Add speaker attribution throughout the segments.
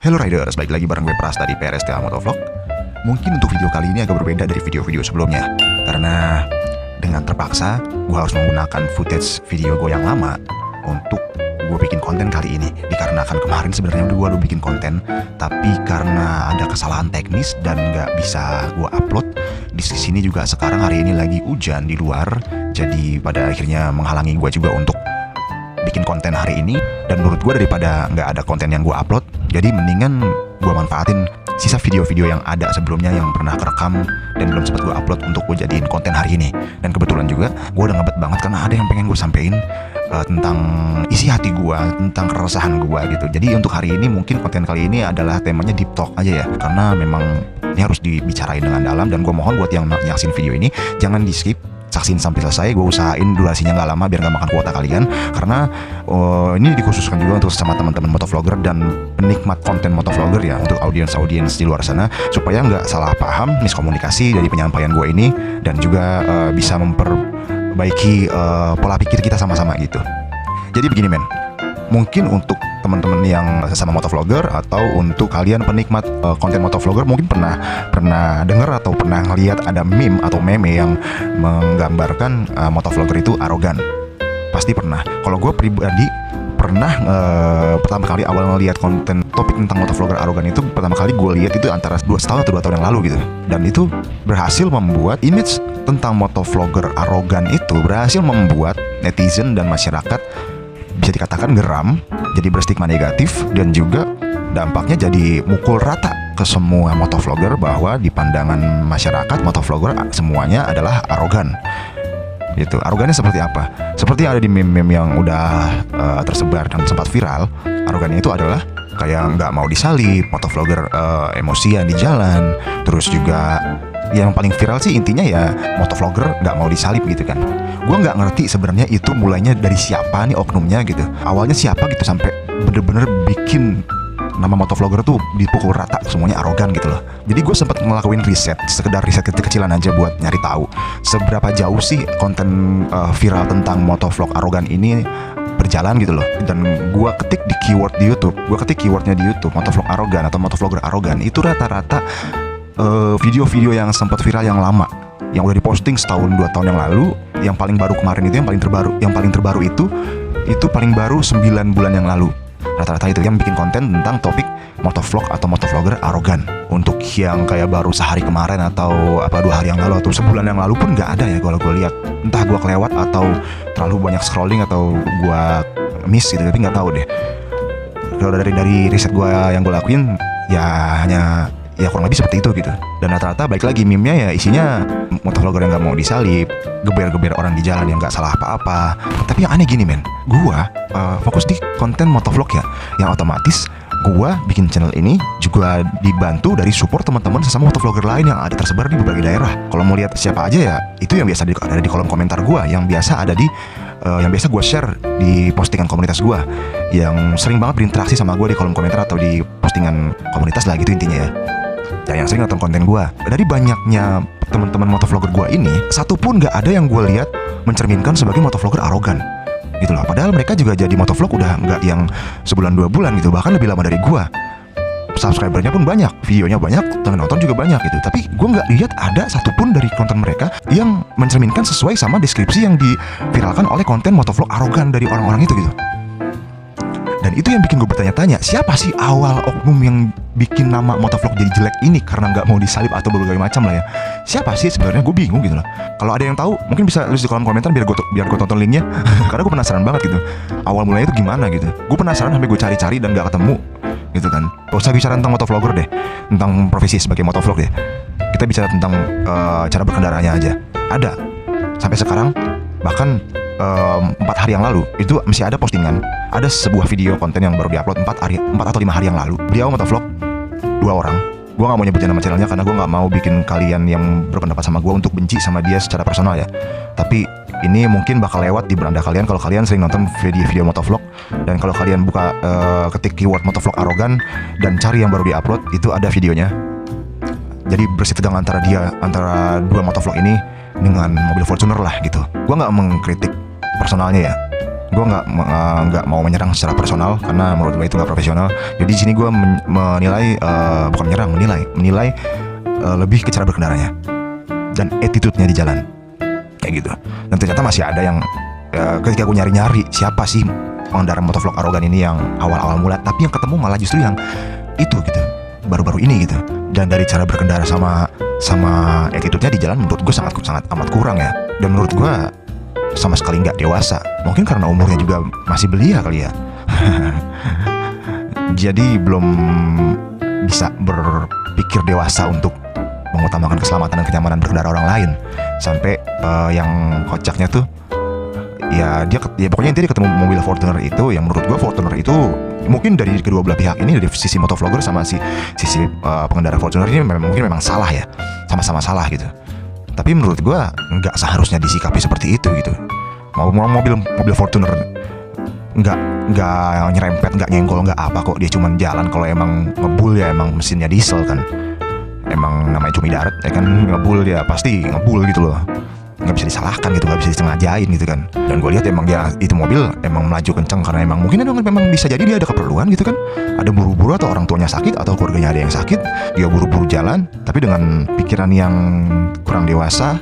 Speaker 1: Hello Riders, balik lagi bareng gue Pras dari PRSTA Motovlog. Mungkin untuk video kali ini agak berbeda dari video-video sebelumnya, karena dengan terpaksa gue harus menggunakan footage video gue yang lama untuk gue bikin konten kali ini. Dikarenakan kemarin sebenarnya gue udah bikin konten, tapi karena ada kesalahan teknis dan nggak bisa gue upload. Di sini juga sekarang hari ini lagi hujan di luar, jadi pada akhirnya menghalangi gue juga untuk bikin konten hari ini. Dan menurut gue daripada nggak ada konten yang gue upload, jadi mendingan gue manfaatin sisa video-video yang ada sebelumnya yang pernah kerekam dan belum sempat gue upload untuk gue jadiin konten hari ini. Dan kebetulan juga gue udah ngebet banget karena ada yang pengen gue sampein tentang isi hati gue, tentang keresahan gue gitu. Jadi untuk hari ini mungkin konten kali ini adalah temanya deep talk aja ya, karena memang ini harus dibicarain dengan dalam. Dan gue mohon buat yang nyaksin video ini jangan di skip, saksin sampai selesai. Gue usahain durasinya nggak lama biar nggak makan kuota kalian, karena ini dikhususkan juga untuk sama teman-teman motovlogger dan penikmat konten motovlogger ya, untuk audiens di luar sana, supaya nggak salah paham, miskomunikasi dari penyampaian gue ini, dan juga bisa memperbaiki pola pikir kita sama-sama gitu. Jadi begini men, mungkin untuk teman-teman yang sesama motovlogger atau untuk kalian penikmat konten motovlogger mungkin pernah dengar atau pernah ngeliat ada meme atau meme yang menggambarkan motovlogger itu arogan. Pasti pernah. Kalau gue pribadi pernah pertama kali awal ngeliat konten topik tentang motovlogger arogan itu, pertama kali gue lihat itu antara 2 tahun atau 2 tahun yang lalu gitu. Dan itu berhasil membuat image tentang motovlogger arogan itu, berhasil membuat netizen dan masyarakat bisa dikatakan geram, jadi berstigma negatif, dan juga dampaknya jadi mukul rata ke semua motovlogger bahwa di pandangan masyarakat motovlogger semuanya adalah arogan. Gitu. Arogannya seperti apa? Seperti ada di meme-meme yang udah tersebar dan sempat viral. Arogannya itu adalah kayak nggak mau disalip, motovlogger emosian di jalan, terus juga yang paling viral sih intinya ya motovlogger nggak mau disalip gitu kan. Gue nggak ngerti sebenarnya itu mulainya dari siapa nih oknumnya gitu. Awalnya siapa gitu sampai bener-bener bikin nama motovlogger tuh dipukul rata semuanya arogan gitu loh. Jadi gue sempat ngelakuin riset, sekedar riset kecil-kecilan aja buat nyari tahu seberapa jauh sih konten viral tentang motovlog arogan ini berjalan gitu loh. Dan gue ketik di keyword di YouTube, gue ketik keywordnya di YouTube motovlog arogan atau motovlogger arogan, itu rata-rata video-video yang sempat viral yang lama, yang udah diposting setahun 2 tahun yang lalu. Yang paling baru kemarin itu yang paling terbaru itu paling baru 9 bulan yang lalu. Rata-rata itu yang bikin konten tentang topik motovlog atau motovlogger arogan. Untuk yang kayak baru sehari kemarin atau 2 hari yang lalu atau sebulan yang lalu pun nggak ada ya kalau gue lihat. Entah gue kelewat atau terlalu banyak scrolling atau gue miss gitu, tapi nggak tahu deh. Kalau dari riset gue yang gue lakuin ya hanya ya kurang lebih seperti itu gitu. Dan rata-rata balik lagi meme-nya ya isinya motovlogger yang gak mau disalip, geber-geber orang di jalan yang gak salah apa-apa. Tapi yang aneh gini men, gua fokus di konten motovlog ya, yang otomatis gua bikin channel ini juga dibantu dari support teman-teman sesama motovlogger lain yang ada tersebar di berbagai daerah. Kalau mau lihat siapa aja ya, itu yang biasa ada di kolom komentar gua, yang biasa ada di yang biasa gue share di postingan komunitas gue, yang sering banget berinteraksi sama gue di kolom komentar atau di postingan komunitas lah gitu intinya ya. Yang sering nonton konten gue. Dari banyaknya teman-teman motovlogger gue ini, satu pun gak ada yang gue lihat mencerminkan sebagai motovlogger arogan gitu loh. Padahal mereka juga jadi motovlog udah nggak yang sebulan 2 bulan gitu, bahkan lebih lama dari gue. Subscribernya pun banyak, videonya banyak, temen nonton juga banyak gitu. Tapi gue nggak lihat ada satupun dari konten mereka yang mencerminkan sesuai sama deskripsi yang diviralkan oleh konten motovlog arogan dari orang-orang itu gitu. Dan itu yang bikin gue bertanya-tanya, siapa sih awal oknum yang bikin nama motovlog jadi jelek ini karena nggak mau disalip atau berbagai macam lah ya. Siapa sih sebenarnya, gue bingung gitu loh. Kalau ada yang tahu mungkin bisa tulis di kolom komentar biar gue tonton linknya. Karena gue penasaran banget gitu, awal mulanya itu gimana gitu. Gue penasaran sampai gue cari-cari dan nggak ketemu gitu kan. Gak usah bicara tentang motovlogger deh, tentang profesi sebagai motovlog deh. Kita bicara tentang cara berkendaranya aja. Ada sampai sekarang, bahkan 4 hari yang lalu itu masih ada postingan, ada sebuah video konten yang baru diupload 4 atau 5 hari yang lalu. Beliau motovlog 2 orang. Gue gak mau nyebutin nama channelnya karena gue gak mau bikin kalian yang berpendapat sama gue untuk benci sama dia secara personal ya. Tapi ini mungkin bakal lewat di beranda kalian kalau kalian sering nonton video-video motovlog. Dan kalau kalian buka ketik keyword motovlog arogan dan cari yang baru diupload, itu ada videonya. Jadi bersih tegang antara 2 motovlog ini dengan mobil Fortuner lah gitu. Gue gak mengkritik personalnya ya, Gue nggak mau menyerang secara personal karena menurut gue itu nggak profesional. Jadi di sini gue menilai bukan menyerang, menilai lebih ke cara berkendaranya dan attitude-nya di jalan kayak gitu. Dan ternyata masih ada yang ketika gue nyari siapa sih pengendara motovlog arogan ini yang awal-awal mula, tapi yang ketemu malah justru yang itu gitu, baru-baru ini gitu. Dan dari cara berkendara sama attitude-nya di jalan menurut gue sangat amat kurang ya. Dan menurut gue sama sekali nggak dewasa. Mungkin karena umurnya juga masih belia kali ya. Jadi belum bisa berpikir dewasa untuk mengutamakan keselamatan dan kenyamanan berkendara orang lain. Sampai yang kocaknya tuh ya dia pokoknya intinya dia ketemu mobil Fortuner itu, yang menurut gue Fortuner itu mungkin dari kedua belah pihak ini, dari sisi motovlogger sama sisi pengendara Fortuner ini mungkin memang salah ya, sama-sama salah gitu. Tapi menurut gue nggak seharusnya disikapi seperti itu gitu. Mobil Fortuner nggak nyerempet, nggak nyenggol, nggak apa kok, dia cuman jalan. Kalau emang ngebul ya emang mesinnya diesel kan, emang namanya cumi darat ya kan, ngebul dia pasti ngebul gitu loh, nggak bisa disalahkan gitu, nggak bisa disengajain gitu kan. Dan gue lihat emang dia itu mobil emang melaju kenceng karena emang mungkin memang bisa jadi dia ada keperluan gitu kan, ada buru-buru atau orang tuanya sakit atau keluarganya ada yang sakit, dia buru-buru jalan. Tapi dengan pikiran yang kurang dewasa,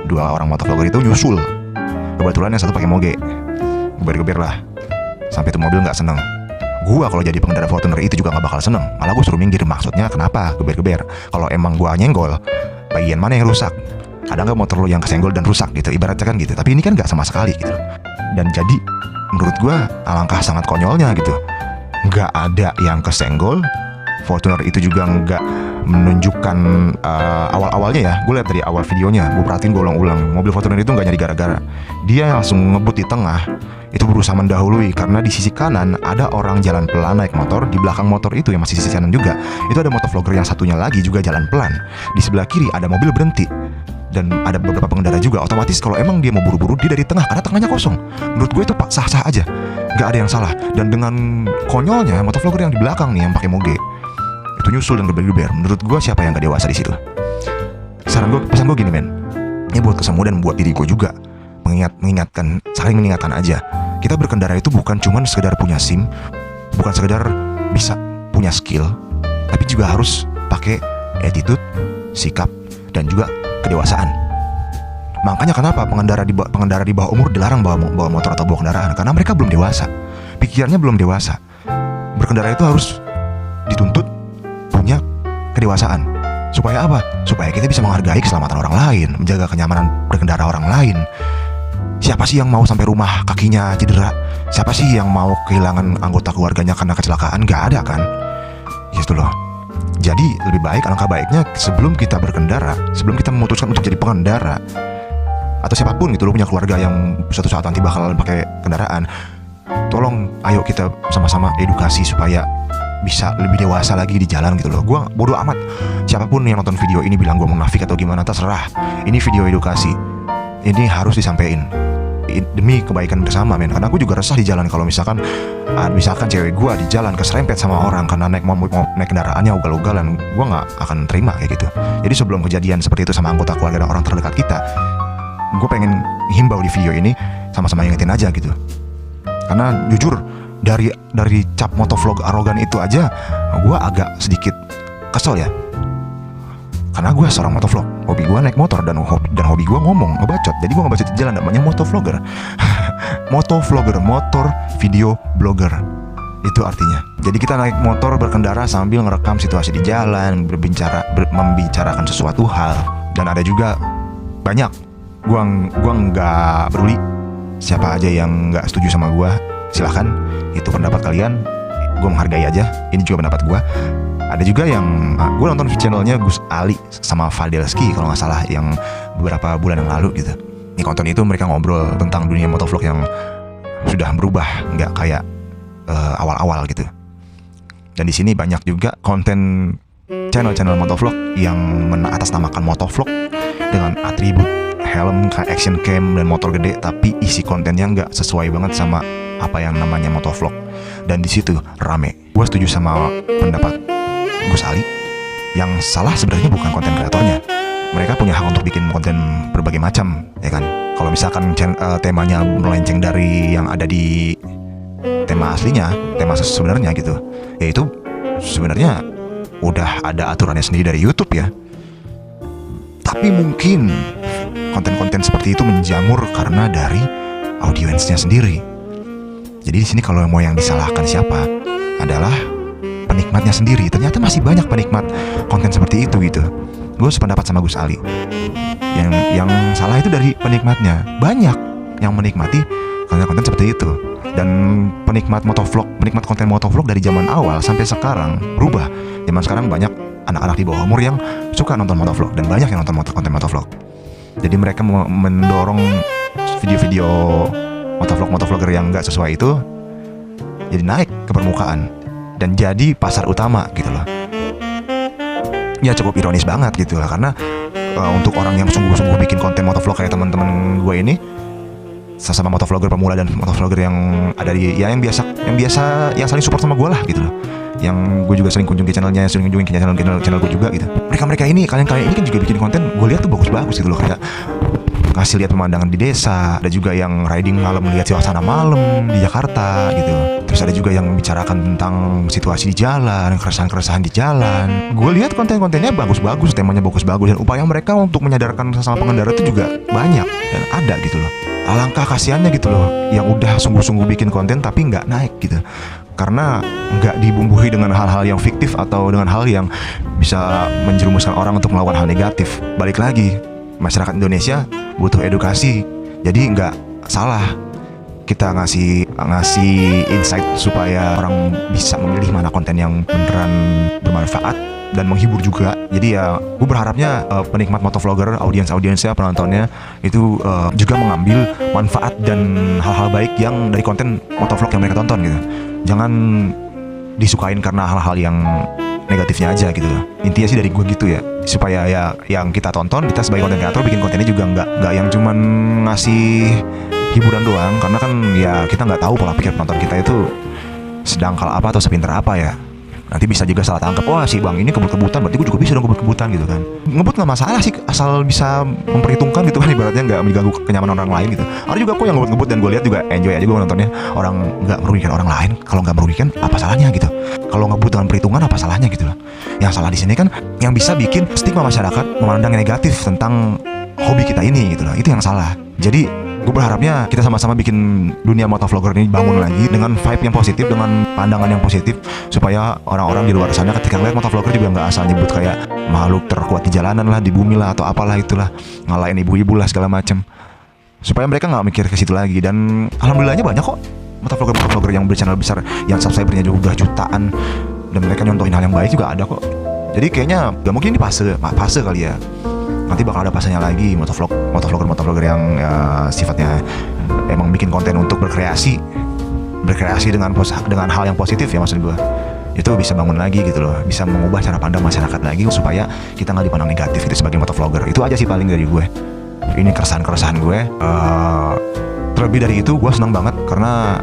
Speaker 1: dua orang motovlogger itu nyusul. Kebetulan yang satu pakai moge, geber-geber lah sampai itu mobil nggak seneng. Gua kalau jadi pengendara Fortuner itu juga nggak bakal seneng, malah gue suruh minggir. Maksudnya kenapa geber-geber? Kalau emang gua nyenggol, bagian mana yang rusak? Ada nggak motor lo yang kesenggol dan rusak gitu, ibaratnya kan gitu. Tapi ini kan nggak sama sekali gitu. Dan jadi menurut gue alangkah sangat konyolnya gitu, nggak ada yang kesenggol. Fortuner itu juga nggak menunjukkan awal-awalnya ya. Gue lihat dari awal videonya, gue perhatiin, gue ulang-ulang, mobil Fortuner itu nggak nyari gara-gara. Dia langsung ngebut di tengah, itu berusaha mendahului karena di sisi kanan ada orang jalan pelan naik motor. Di belakang motor itu yang masih sisi kanan juga, itu ada motovlogger yang satunya lagi juga jalan pelan. Di sebelah kiri ada mobil berhenti dan ada beberapa pengendara juga. Otomatis kalau emang dia mau buru-buru, dia dari tengah karena tengahnya kosong. Menurut gue itu sah-sah aja, nggak ada yang salah. Dan dengan konyolnya motovlogger yang di belakang nih yang pakai moge itu nyusul dan geber-geber. Menurut gue siapa yang gak dewasa di situ? Pesan gue gini men, ini buat kesemua dan buat diri gue juga, saling mengingatkan aja. Kita berkendara itu bukan cuman sekedar punya SIM, bukan sekedar bisa punya skill, tapi juga harus pakai attitude, sikap, dan juga kedewasaan. Makanya kenapa pengendara di bawah umur dilarang bawa motor atau bawa kendaraan? Karena mereka belum dewasa, pikirannya belum dewasa. Berkendara itu harus dituntut punya kedewasaan. Supaya apa? Supaya kita bisa menghargai keselamatan orang lain, menjaga kenyamanan berkendara orang lain. Siapa sih yang mau sampai rumah kakinya cedera? Siapa sih yang mau kehilangan anggota keluarganya karena kecelakaan? Gak ada kan? Gitu loh. Jadi lebih baik, alangkah baiknya sebelum kita berkendara, sebelum kita memutuskan untuk jadi pengendara atau siapapun gitu, lo punya keluarga yang suatu saat nanti bakal pakai kendaraan, tolong ayo kita sama-sama edukasi supaya bisa lebih dewasa lagi di jalan gitu loh. Gue bodo amat siapapun yang nonton video ini bilang gue munafik atau gimana, terserah. Ini video edukasi, ini harus disampaikan demi kebaikan bersama men. Karena aku juga resah di jalan kalau misalkan cewek gue di jalan keserempet sama orang karena naik kendaraannya ugal-ugalan. Gue nggak akan terima kayak gitu. Jadi sebelum kejadian seperti itu sama anggota keluarga dan orang terdekat kita, gue pengen himbau di video ini sama-sama ingetin aja gitu. Karena jujur dari cap motovlog arogan itu aja gue agak sedikit kesel ya. Karena gue seorang motovlog, hobi gue naik motor dan hobi gue ngomong, ngebacot. Jadi gue ngebacot di jalan, namanya motovlogger. Motovlogger, motor video blogger, itu artinya. Jadi kita naik motor berkendara sambil ngerekam situasi di jalan, membicarakan sesuatu hal. Dan ada juga banyak, gue nggak peduli siapa aja yang nggak setuju sama gue, silahkan, itu pendapat kalian, gue menghargai aja. Ini juga pendapat gue. Ada juga yang gue nonton channelnya Gus Ali sama Fadelski kalau nggak salah, yang beberapa bulan yang lalu gitu. Di konten itu mereka ngobrol tentang dunia motovlog yang sudah berubah, nggak kayak awal-awal gitu. Dan di sini banyak juga konten channel motovlog yang mengatasnamakan motovlog dengan atribut helm, action cam, dan motor gede, tapi isi kontennya nggak sesuai banget sama apa yang namanya motovlog. Dan di situ rame. Gue setuju sama pendapat Gus Ali. Yang salah sebenarnya bukan konten kreatornya. Mereka punya hak untuk bikin konten berbagai macam, ya kan. Kalau misalkan temanya melenceng dari yang ada di tema aslinya, tema sebenarnya gitu, ya itu sebenarnya udah ada aturannya sendiri dari YouTube ya. Tapi mungkin konten-konten seperti itu menjamur karena dari audiensnya sendiri. Jadi di sini kalau mau yang disalahkan siapa adalah penikmatnya sendiri. Ternyata masih banyak penikmat konten seperti itu gitu. Gue sependapat sama Gus Ali. Yang salah itu dari penikmatnya. Banyak yang menikmati konten-konten seperti itu. Dan penikmat konten motovlog dari zaman awal sampai sekarang berubah. Zaman sekarang banyak anak-anak di bawah umur yang suka nonton motovlog dan banyak yang nonton konten motovlog. Jadi mereka mendorong video-video motovlogger yang nggak sesuai itu jadi naik ke permukaan dan jadi pasar utama gitu loh. Ya cukup ironis banget gitu lah, karena untuk orang yang sungguh-sungguh bikin konten motovlog kayak teman-teman gue ini, sesama motovlogger pemula dan motovlogger yang ada di yang biasa yang saling support sama gue lah gitu loh. Yang gue juga sering kunjungi channelnya, sering kunjungi channel gue juga gitu. Mereka ini kalian ini kan juga bikin konten, gue lihat tuh bagus-bagus gitu loh, kayak ngasih lihat pemandangan di desa, ada juga yang riding malam melihat suasana malam di Jakarta gitu. Terus ada juga yang membicarakan tentang situasi di jalan, keresahan-keresahan di jalan. Gue lihat konten-kontennya bagus-bagus, temanya bagus-bagus, dan upaya mereka untuk menyadarkan sesama pengendara itu juga banyak dan ada gitu loh. Alangkah kasihannya gitu loh, yang udah sungguh-sungguh bikin konten tapi nggak naik gitu, karena nggak dibumbui dengan hal-hal yang fiktif atau dengan hal yang bisa menjerumuskan orang untuk melakukan hal negatif. Balik lagi, masyarakat Indonesia butuh edukasi, jadi nggak salah kita ngasih insight supaya orang bisa memilih mana konten yang beneran bermanfaat dan menghibur juga. Jadi ya gue berharapnya penikmat motovlogger, audiensnya, penontonnya itu juga mengambil manfaat dan hal-hal baik yang dari konten motovlog yang mereka tonton gitu. Jangan disukain karena hal-hal yang negatifnya aja gitu loh. Intinya sih dari gue gitu ya, supaya ya yang kita tonton, kita sebagai konten kreator bikin kontennya juga nggak yang cuman ngasih hiburan doang, karena kan ya kita nggak tahu pola pikir penonton kita itu sedangkal apa atau sepintar apa ya. Nanti bisa juga salah tangkap, wah si bang ini kebut-kebutan, berarti gue juga bisa dong kebut-kebutan gitu kan. Ngebut nggak masalah sih, asal bisa memperhitungkan gitu kan, ibaratnya nggak mengganggu kenyamanan orang lain gitu. Ada juga kok yang ngebut-ngebut dan gue lihat juga enjoy aja gue nontonnya. Orang nggak merugikan orang lain, kalau nggak merugikan apa salahnya gitu. Kalau ngebut dengan perhitungan apa salahnya gitu loh. Yang salah di sini kan yang bisa bikin stigma masyarakat memandang negatif tentang hobi kita ini gitu loh. Itu yang salah. Jadi gue berharapnya kita sama-sama bikin dunia motovlogger ini bangun lagi dengan vibe yang positif, dengan pandangan yang positif, supaya orang-orang di luar sana ketika ngeliat motovlogger juga nggak asal nyebut kayak makhluk terkuat di jalanan lah, di bumi lah, atau apalah itulah, ngalahin ibu-ibu lah segala macem. Supaya mereka nggak mikir ke situ lagi. Dan alhamdulillahnya banyak kok motovlogger yang berchannel besar yang subscribernya juga jutaan, dan mereka nyontohin hal yang baik juga ada kok. Jadi kayaknya gak mungkin ini fase kali ya. Nanti bakal ada pasanya lagi motovlogger yang ya, sifatnya emang bikin konten untuk berkreasi dengan hal yang positif ya, maksud gue. Itu bisa bangun lagi gitu loh, bisa mengubah cara pandang masyarakat lagi supaya kita nggak dipandang negatif itu sebagai motovlogger. Itu aja sih paling dari gue. Ini keresahan gue. Terlebih dari itu gue senang banget karena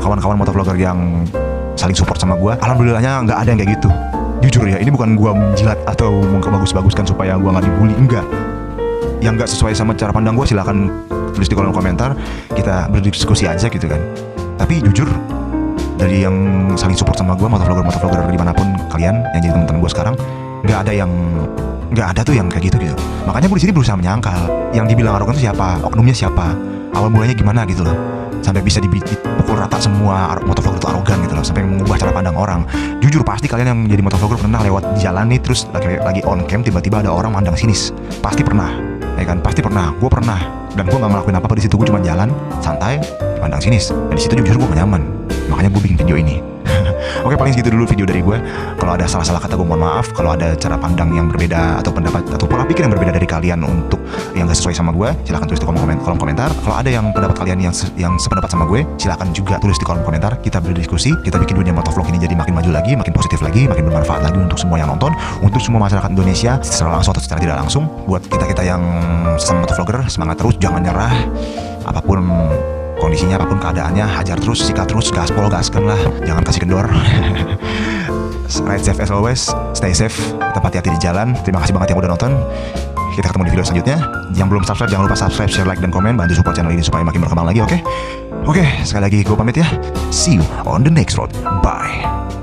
Speaker 1: kawan-kawan motovlogger yang saling support sama gue, alhamdulillahnya nggak ada yang kayak gitu. Jujur ya, ini bukan gue menjilat atau mengbagus-baguskan supaya gue nggak dibully, enggak. Yang nggak sesuai sama cara pandang gue silakan tulis di kolom komentar, kita berdiskusi aja gitu kan. Tapi jujur, dari yang saling support sama gue, motovlogger dimanapun kalian yang jadi teman-teman gue sekarang, nggak ada tuh yang kayak gitu. Makanya gue di sini berusaha menyangkal, yang dibilang arogan itu siapa, oknumnya siapa, awal mulanya gimana gitu loh, sampai bisa dipukul rata semua motovlogger itu arogan gitu loh, sampai mengubah cara pandang orang. Jujur pasti kalian yang jadi motovlogger pernah lewat di jalan nih, terus lagi on cam tiba-tiba ada orang mandang sinis, pasti pernah, ya kan? Pasti pernah, gue pernah, dan gue nggak ngelakuin apa-apa di situ, gue cuma jalan santai, pandang sinis, dan di situ jujur gue gak nyaman, makanya gue bikin video ini. Oke, paling segitu dulu video dari gue. Kalau ada salah-salah kata gue mohon maaf. Kalau ada cara pandang yang berbeda atau pendapat atau pola pikir yang berbeda dari kalian untuk yang gak sesuai sama gue, silahkan tulis di kolom komentar. Kalau ada yang pendapat kalian yang sependapat sama gue, silahkan juga tulis di kolom komentar. Kita berdiskusi, kita bikin dunia motovlog ini jadi makin maju lagi, makin positif lagi, makin bermanfaat lagi untuk semua yang nonton, untuk semua masyarakat Indonesia secara langsung atau secara tidak langsung. Buat kita yang sesama motovlogger, semangat terus, jangan nyerah. Apapun kondisinya, apapun keadaannya, hajar terus, sikat terus, gaspol, gaskan lah, jangan kasih kendor. Ride safe as always, stay safe, tetap hati-hati di jalan. Terima kasih banget yang udah nonton. kita ketemu di video selanjutnya. Yang belum subscribe jangan lupa subscribe, share, like, dan komen. Bantu support channel ini supaya makin berkembang lagi, oke? Oke, sekali lagi gue pamit ya. See you on the next road. Bye.